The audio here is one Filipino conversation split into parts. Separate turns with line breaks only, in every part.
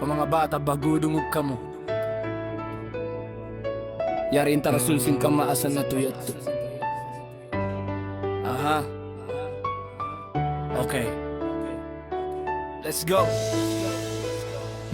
Pa mga bata bagudungog ka mo. Yari intara sulsing ka maasan na tuyat to. Aha. Okay. Let's go.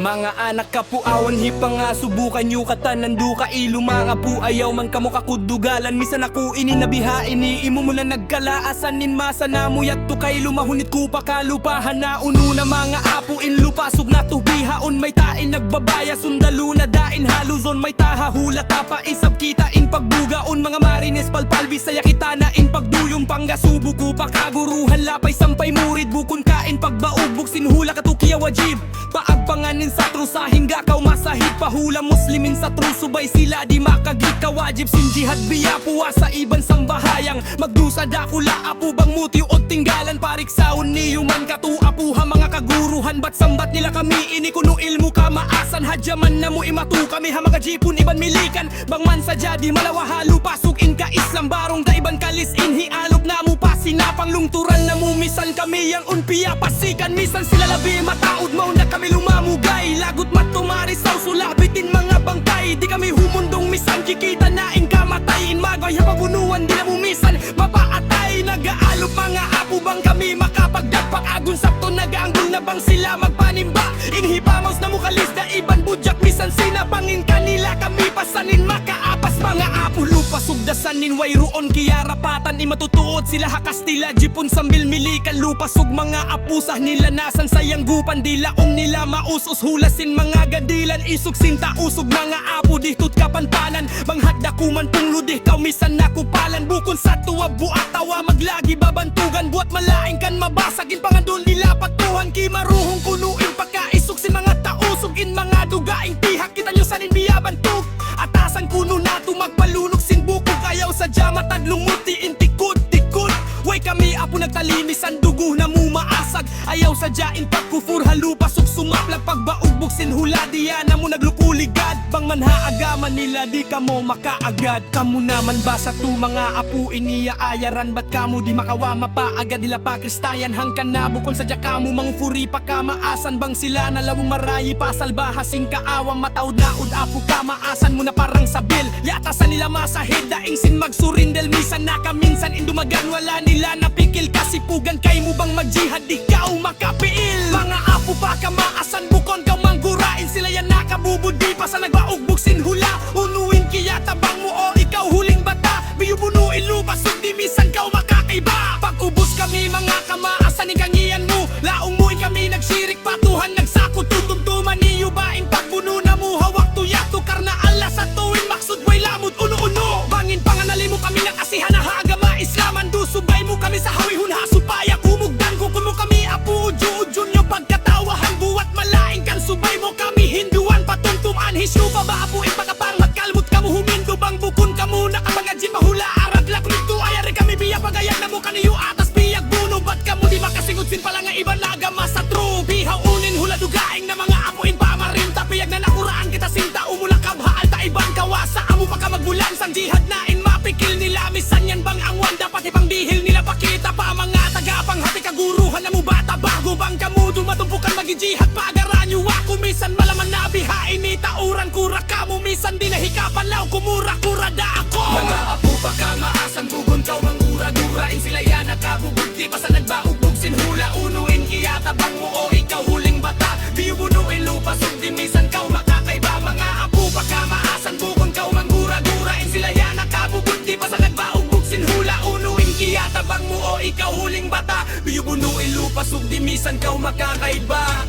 Mga anak ka po awan hipa nga subukan nyo katanan du ka ilo mga po ayaw man kamo kakudugalan misan ako ininabihain ni imo mo na nagkalaasan nin masa na mo yatto kay lumahunit ko pa kalupahan na uno na mga apo in lupasog na tubihaon may tain nagbabaya sundalo na dain haluzon may tahahula tapa isab kita in pagbugaon mga marines palpal bisaya kita na in pagduyong panggasubo ko pa kaguruhan lapay sampay murid bukon kain pagbaubog sinhula katukiya wajib paagpanganin sa trusa hingga kaw masahig pahula muslimin sa trusubay sila di makagit kawajib sinjihad biya puwa sa iban sambahayang magdusa dakula apo bang muti o tinggalan pariksaon niyo man katu apuha mga kaguruhan bat sambat nila kami ini kuno ilmu ka maasan hadyaman na mo imatu kami ha mga jipon iban milikan bang man sa jadi malawahalo pasok in ka islam barong da iban kalis inhi alop na mo pa sinapang lungturan na mo misan kami yang unpiya pasikan misan sila labi mataod mo na kami lumamugay lagot matumarisaw sulabitin mga bangkay di kami humundong misan kikita naing kamatayin magay hapabunuan di na mumisan mapaatay nagaalop mga apo bang kami makapagdagpak agun sakto nagaanggol na bang sila magpanimba inhipamaws na mukalis na iban budyak misan sinapangin kanila kami pasanin makaapas mga apo lupasugdasan nin wayroon kiyarapatan imatutuot sila hakastila jipon sambil milikan lupasug mga apusah nila nasan sayang gupan dilaong nila mausos hulasin mga gadilan isog sinta usog mga apo dihtut kapanpanan manghadda kuman pungludih kaumisan nakupalan bukon sa tuwa buat tawa maglagi babantugan buat malaing kan mabasagin pangandol nila patuhan kimaruhong kunuin pagkaisog sin mga tausogin mga dugaing tihak kita nyo sanin biyabantug atasan kuno nato magpalunok sin bukog ayaw sa jamatad lumuti intikod tikod way kami apo nagtalimisan dugo na mo maasag ayaw sa jain pagkufur halupasok sumaplag pagbaugbog sin hula diya na mo naglukuligad bang manhaagaman nila di ka mo makaagad kamo naman ba sa tu mga apo iniya ayaran bat kamo di makawama pa agad nila pa kristayan hangkan na bukon sa kamo mang furi pa kamaasan bang sila na lawong marayi pa salbahasing kaawang mataod na ud apo kamaasan mo na parang sabil yatasan nila masahid daing sin magsurindel misan na kaminsan indumagan wala nila napikil kasi pugan kay mo bang magjihad di ka makapiil mga apo pa kamaasan bukon ka manggurain sila yan nakabubudi pa sa nagbaugbog sin hula unuin kiya tabang mo o ikaw huling bata biyubunuin lupas di misan ka makakaiba pag-ubos kami mga kamaasan ikangiyan mo laong mo kami nagsirik patuhan nagsako tutumtuman niyo baing pagbuno na mo hawak tuyak tukar na alas at tuwin maksud way lamod uno-uno bangin panganali mo kami ng asihan na hagama islaman dusubay mo kami sa hawihun hasupaya kumugdan kukun mo kami apo udyo-udyo nyo pagkatawahan buwat malaing kan subay mo kami hinduan patumtuman hisyo pa ba apo ipakapang magkalmot kamo humindo bang bukon kamo nakapangadjin mahula arag laklit to ayari kami biya pagayag na mo kaniyo atas biyag buno bat kamo di makasingot sin pala nga iban nagama sa true bihaunin hula dugaing na mga apuin pamarin tapiyag na nakuraan kita sinta umulak kabhaal ta ibang kawasa amo pa ka magbulan sang jihad na in mapikil nila misan yan bang ang wanda pati pang dihil nila pakita pa mga tagapang hati kaguruhan na mo bata bago bang kamo dumatumpukan magijihad pagaran nyo ako misan malaman na bihain ni tauran kura kamo misan di nahikapan law kumura-kura da ako mga apo pa kamaasan bugon kaw mangura-durain sila yan nakabubog di pa sa nagbaugbog sinhula unuin kiyatabang mo o ikaw huling bata biyubunuin lupasog di misan kaw makakaiba mga apo pa kamaasan bugon kaw mangura-durain sila yan nakabubog di pa sa nagbaugbog sinhula unuin kiyatabang mo o ikaw huling bata biyubunuin lupasog di misan kaw makakaiba